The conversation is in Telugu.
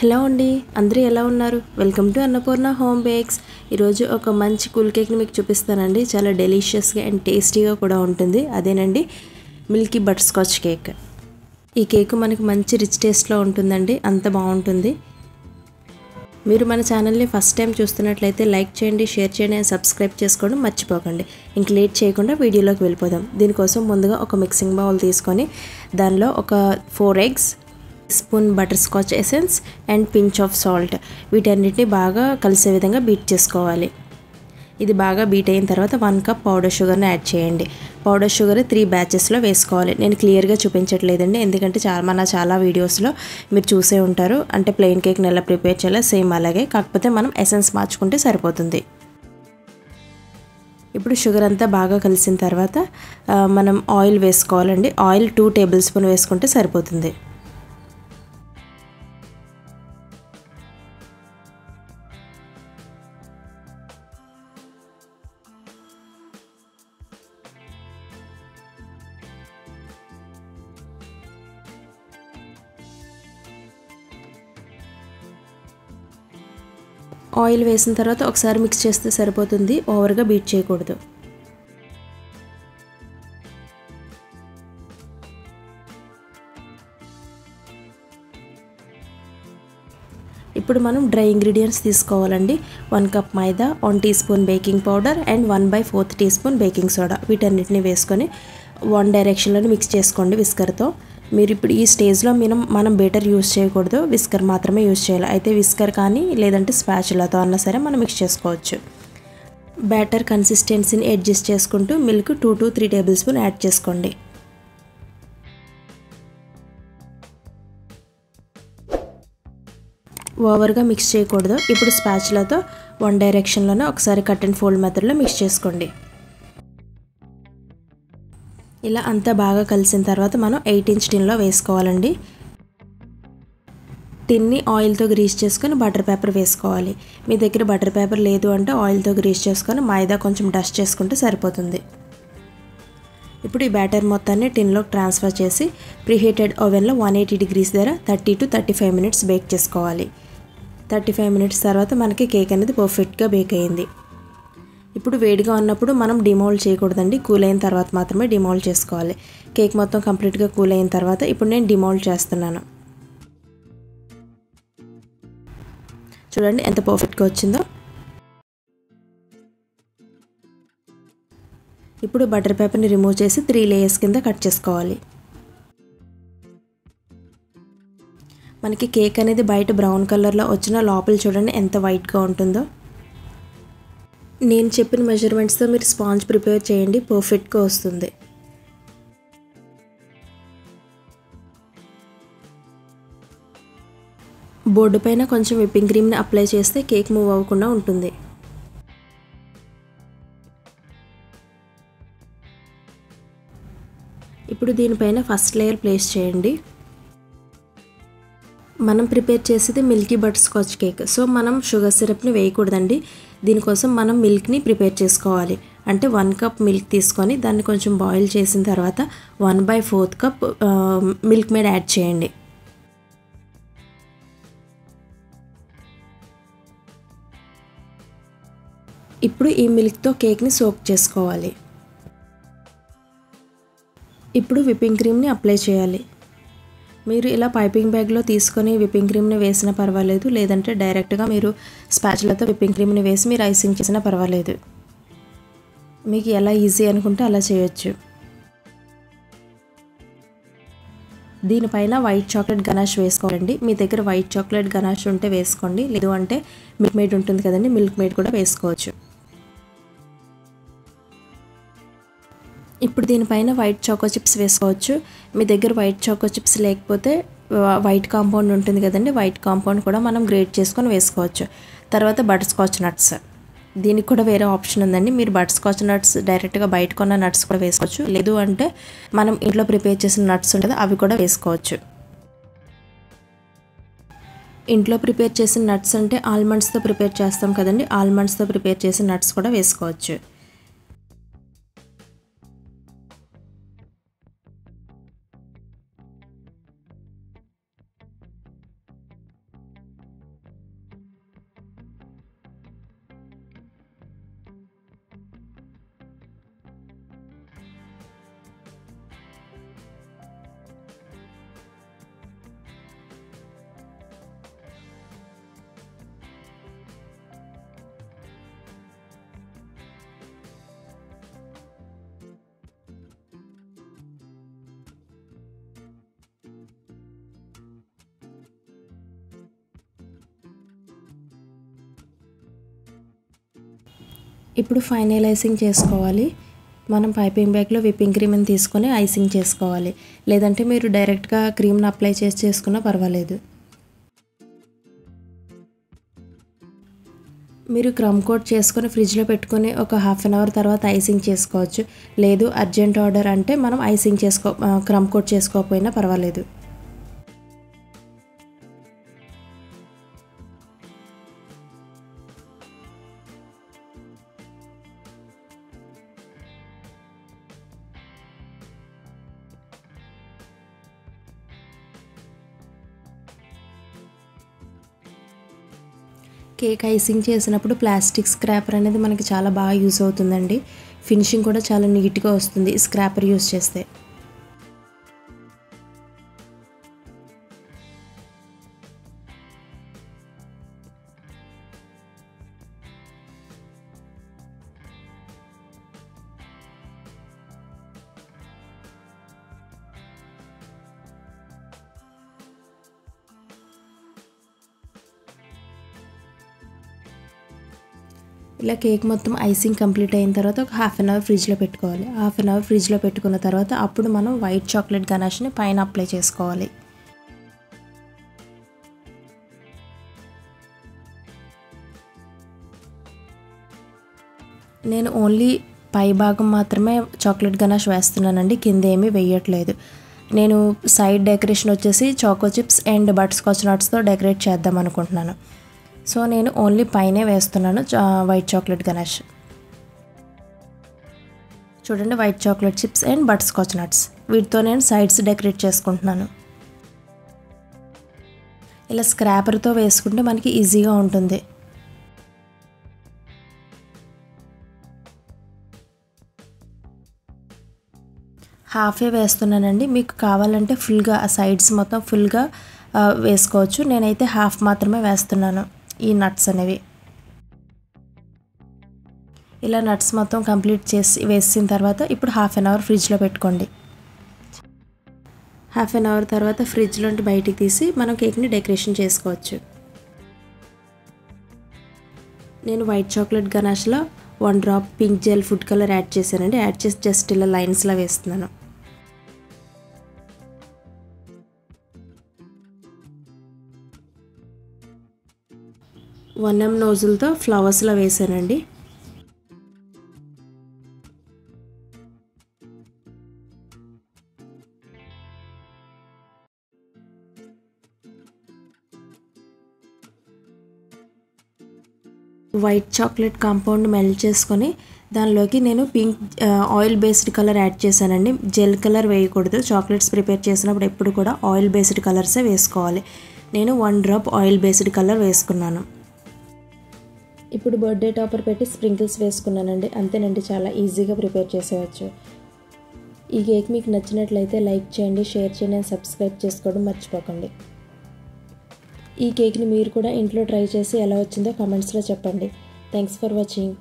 హలో అండి, అందరూ ఎలా ఉన్నారు? Welcome to Annapurna home bakes. ఈరోజు ఒక మంచి కూల్ కేక్ని మీకు చూపిస్తానండి. చాలా డెలిషియస్గా అండ్ టేస్టీగా కూడా ఉంటుంది. అదేనండి మిల్కీ బటర్ స్కాచ్ కేక్. ఈ కేక్ మనకి మంచి రిచ్ టేస్ట్లో ఉంటుందండి, అంత బాగుంటుంది. మీరు మన ఛానల్ని ఫస్ట్ టైం చూస్తున్నట్లయితే లైక్ చేయండి, షేర్ చేయండి అండ్ సబ్స్క్రైబ్ చేసుకోవడం మర్చిపోకండి. ఇంక లేట్ చేయకుండా వీడియోలోకి వెళ్ళిపోదాం. దీనికోసం ముందుగా ఒక మిక్సింగ్ బౌల్ తీసుకొని దానిలో ఒక 4 eggs, spoon butter scotch essence and pinch of salt వీటన్నిటిని బాగా కలిసే విధంగా బీట్ చేసుకోవాలి. ఇది బాగా బీట్ అయిన తర్వాత 1 కప్ పౌడర్ షుగర్ని యాడ్ చేయండి. పౌడర్ షుగర్ 3 బ్యాచెస్లో వేసుకోవాలి. నేను క్లియర్గా చూపించట్లేదండి, ఎందుకంటే చాలా వీడియోస్లో మీరు చూసే ఉంటారు. అంటే ప్లెయిన్ కేక్ని ఎలా ప్రిపేర్ చేయాలో సేమ్ అలాగే, కాకపోతే మనం ఎసెన్స్ మార్చుకుంటే సరిపోతుంది. ఇప్పుడు షుగర్ అంతా బాగా కలిసిన తర్వాత మనం ఆయిల్ వేసుకోవాలండి. ఆయిల్ 2 టేబుల్ స్పూన్ వేసుకుంటే సరిపోతుంది. ఆయిల్ వేసిన తర్వాత ఒకసారి మిక్స్ చేస్తే సరిపోతుంది, ఓవర్గా బీట్ చేయకూడదు. ఇప్పుడు మనం డ్రై ఇంగ్రీడియంట్స్ తీసుకోవాలండి. 1 cup maida, 1 teaspoon baking powder and 1/4 teaspoon baking soda వీటన్నిటిని వేసుకొని 1 డైరెక్షన్లో మిక్స్ చేసుకోండి విస్కర్తో. మీరు ఇప్పుడు ఈ స్టేజ్లో మనం బేటర్ యూస్ చేయకూడదు, విస్కర్ మాత్రమే యూస్ చేయాలి. అయితే విస్కర్ కానీ లేదంటే స్పాచులాతో అన్నా సరే మనం మిక్స్ చేసుకోవచ్చు. బ్యాటర్ కన్సిస్టెన్సీని అడ్జస్ట్ చేసుకుంటూ milk 2 to 3 table spoon add చేసుకోండి. ఓవర్గా మిక్స్ చేయకూడదు. ఇప్పుడు స్పాచులాతో 1 డైరెక్షన్లోనే ఒకసారి కట్ అండ్ ఫోల్డ్ మెథడ్లో మిక్స్ చేసుకోండి. ఇలా అంతా బాగా కలిసిన తర్వాత మనం 8-inch టిన్లో వేసుకోవాలండి. టిన్ని ఆయిల్తో గ్రీస్ చేసుకొని బటర్ పేపర్ వేసుకోవాలి. మీ దగ్గర బటర్ పేపర్ లేదు అంటే ఆయిల్తో గ్రీస్ చేసుకొని మైదా కొంచెం డస్ట్ చేసుకుంటే సరిపోతుంది. ఇప్పుడు ఈ బ్యాటర్ మొత్తాన్ని టిన్లోకి ట్రాన్స్ఫర్ చేసి ప్రీహీటెడ్ ఓవెన్లో 180 degrees దగ్గర 30 to 35 minutes బేక్ చేసుకోవాలి. 35 minutes తర్వాత మనకి కేక్ అనేది పర్ఫెక్ట్గా బేక్ అయ్యింది. ఇప్పుడు వేడిగా ఉన్నప్పుడు మనం డిమోల్డ్ చేయకూడదండి, కూల్ అయిన తర్వాత మాత్రమే డిమోల్డ్ చేసుకోవాలి. కేక్ మొత్తం కంప్లీట్గా కూల్ అయిన తర్వాత ఇప్పుడు నేను డిమోల్డ్ చేస్తున్నాను. చూడండి ఎంత పర్ఫెక్ట్గా వచ్చిందో. ఇప్పుడు బటర్ పేపర్ని రిమూవ్ చేసి 3 లేయర్స్ కింద కట్ చేసుకోవాలి. మనకి కేక్ అనేది బయట బ్రౌన్ కలర్లో వచ్చిన లోపల చూడండి ఎంత వైట్గా ఉంటుందో. నేను చెప్పిన మెజర్మెంట్స్తో మీరు స్పాంజ్ ప్రిపేర్ చేయండి, పర్ఫెక్ట్గా వస్తుంది. బోర్డు పైన కొంచెం విప్పింగ్ క్రీమ్ని అప్లై చేస్తే కేక్ మూవ్ అవ్వకుండా ఉంటుంది. ఇప్పుడు దీనిపైన ఫస్ట్ లేయర్ ప్లేస్ చేయండి. మనం ప్రిపేర్ చేసేది Milky butter scotch cake, so మనం షుగర్ సిరప్ని వేయకూడదండి. దీనికోసం మనం మిల్క్ని ప్రిపేర్ చేసుకోవాలి. అంటే 1 కప్ మిల్క్ తీసుకొని దాన్ని కొంచెం బాయిల్ చేసిన తర్వాత 1/4 కప్ మిల్క్ మేడ్ యాడ్ చేయండి. ఇప్పుడు ఈ మిల్క్తో కేక్ని సోక్ చేసుకోవాలి. ఇప్పుడు విప్పింగ్ క్రీమ్ని అప్లై చేయాలి. మీరు ఇలా పైపింగ్ బ్యాగ్లో తీసుకొని విప్పింగ్ క్రీమ్ని వేసినా పర్వాలేదు, లేదంటే డైరెక్ట్గా మీరు స్పాచులాతో విప్పింగ్ క్రీమ్ని వేసి మీరు ఐసింగ్ చేసినా పర్వాలేదు. మీకు ఎలా ఈజీ అనుకుంటే అలా చేయొచ్చు. దీనిపైన వైట్ చాక్లెట్ గనాష్ వేసుకోండి. మీ దగ్గర వైట్ చాక్లెట్ గనాష్ ఉంటే వేసుకోండి, లేదు అంటే మిల్క్ మేడ్ ఉంటుంది కదండి, మిల్క్ మేడ్ కూడా వేసుకోవచ్చు. ఇప్పుడు దీనిపైన వైట్ చాకో చిప్స్ వేసుకోవచ్చు. మీ దగ్గర వైట్ చాకో చిప్స్ లేకపోతే వైట్ కాంపౌండ్ ఉంటుంది కదండి, వైట్ కాంపౌండ్ కూడా మనం గ్రేట్ చేసుకొని వేసుకోవచ్చు. తర్వాత బటర్ స్కాచ్ నట్స్, దీనికి కూడా వేరే ఆప్షన్ ఉందండి. మీరు బటర్ స్కాచ్ నట్స్ డైరెక్ట్గా బయట కొన్న నట్స్ కూడా వేసుకోవచ్చు, లేదు అంటే మనం ఇంట్లో ప్రిపేర్ చేసిన నట్స్ ఉంటుంది అవి కూడా వేసుకోవచ్చు. ఇంట్లో ప్రిపేర్ చేసిన నట్స్ అంటే ఆల్మండ్స్తో ప్రిపేర్ చేస్తాం కదండి, ఆల్మండ్స్తో ప్రిపేర్ చేసిన నట్స్ కూడా వేసుకోవచ్చు. ఇప్పుడు ఫైనల్ ఐసింగ్ చేసుకోవాలి. మనం పైపింగ్ బ్యాగ్లో విప్పింగ్ క్రీమ్ని తీసుకొని ఐసింగ్ చేసుకోవాలి. లేదంటే మీరు డైరెక్ట్గా క్రీమ్ని అప్లై చేసుకున్నా పర్వాలేదు. మీరు క్రమ్ కోట్ చేసుకొని ఫ్రిడ్జ్లో పెట్టుకొని ఒక హాఫ్ అన్ అవర్ తర్వాత ఐసింగ్ చేసుకోవచ్చు. లేదు అర్జెంట్ ఆర్డర్ అంటే మనం ఐసింగ్ క్రమ్ కోట్ చేసుకోకపోయినా పర్వాలేదు. కేక్ ఐసింగ్ చేసినప్పుడు ప్లాస్టిక్ స్క్రాపర్ అనేది మనకి చాలా బాగా యూస్ అవుతుందండి. ఫినిషింగ్ కూడా చాలా నీట్గా వస్తుంది స్క్రాపర్ యూస్ చేస్తే. ఇలా కేక్ మొత్తం ఐసింగ్ కంప్లీట్ అయిన తర్వాత ఒక హాఫ్ అన్ అవర్ ఫ్రిడ్జ్లో పెట్టుకోవాలి. హాఫ్ అన్ అవర్ ఫ్రిడ్జ్లో పెట్టుకున్న తర్వాత అప్పుడు మనం వైట్ చాక్లెట్ గనాష్ని పైన అప్లై చేసుకోవాలి. నేను ఓన్లీ పై భాగం మాత్రమే చాక్లెట్ గనాష్ వేస్తున్నానండి, కింద ఏమీ వేయట్లేదు. నేను సైడ్ డెకరేషన్ వచ్చేసి choco chips and butterscotch నట్స్తో డెకరేట్ చేద్దాం అనుకుంటున్నాను. సో నేను ఓన్లీ పైనే వేస్తున్నాను వైట్ చాక్లెట్ గనాష్. చూడండి, white chocolate chips and butterscotch nuts, వీటితో నేను సైడ్స్ డెకరేట్ చేసుకుంటున్నాను. ఇలా స్క్రాపర్తో వేసుకుంటే మనకి ఈజీగా ఉంటుంది. హాఫే వేస్తున్నానండి, మీకు కావాలంటే ఫుల్గా ఆ సైడ్స్ మొత్తం ఫుల్గా వేసుకోవచ్చు. నేనైతే హాఫ్ మాత్రమే వేస్తున్నాను ఈ నట్స్ అనేవి. ఇలా నట్స్ మొత్తం కంప్లీట్ చేసి వేసిన తర్వాత ఇప్పుడు హాఫ్ అన్ అవర్ ఫ్రిడ్జ్లో పెట్టుకోండి. హాఫ్ అన్ అవర్ తర్వాత ఫ్రిడ్జ్లో బయటికి తీసి మనం కేక్ని డెకరేషన్ చేసుకోవచ్చు. నేను వైట్ చాక్లెట్ గనాష్లో 1 drop pink gel food colour add చేశానండి. యాడ్ చేసి జస్ట్ ఇలా లైన్స్లో వేస్తున్నాను. 1 mm నోజుల్తో ఫ్లవర్స్లో వేసానండి. వైట్ చాక్లెట్ కాంపౌండ్ మెల్ట్ చేసుకొని దానిలోకి నేను pink oil based colour add చేశానండి. జెల్ కలర్ వేయకూడదు. చాక్లెట్స్ ప్రిపేర్ చేసినప్పుడు ఎప్పుడు కూడా ఆయిల్ బేస్డ్ కలర్సే వేసుకోవాలి. నేను 1 డ్రాప్ ఆయిల్ బేస్డ్ కలర్ వేసుకున్నాను. ఇప్పుడు బర్త్డే టాపర్ పెట్టి స్ప్రింకిల్స్ వేసుకున్నానండి. అంతేనండి, చాలా ఈజీగా ప్రిపేర్ చేసేవచ్చు. ఈ కేక్ మీకు నచ్చినట్లయితే లైక్ చేయండి, షేర్ చేయండి అండ్ సబ్స్క్రైబ్ చేసుకోవడం మర్చిపోకండి. ఈ కేక్ని మీరు కూడా ఇంట్లో ట్రై చేసి ఎలా వచ్చిందో కామెంట్స్లో చెప్పండి. Thanks for watching.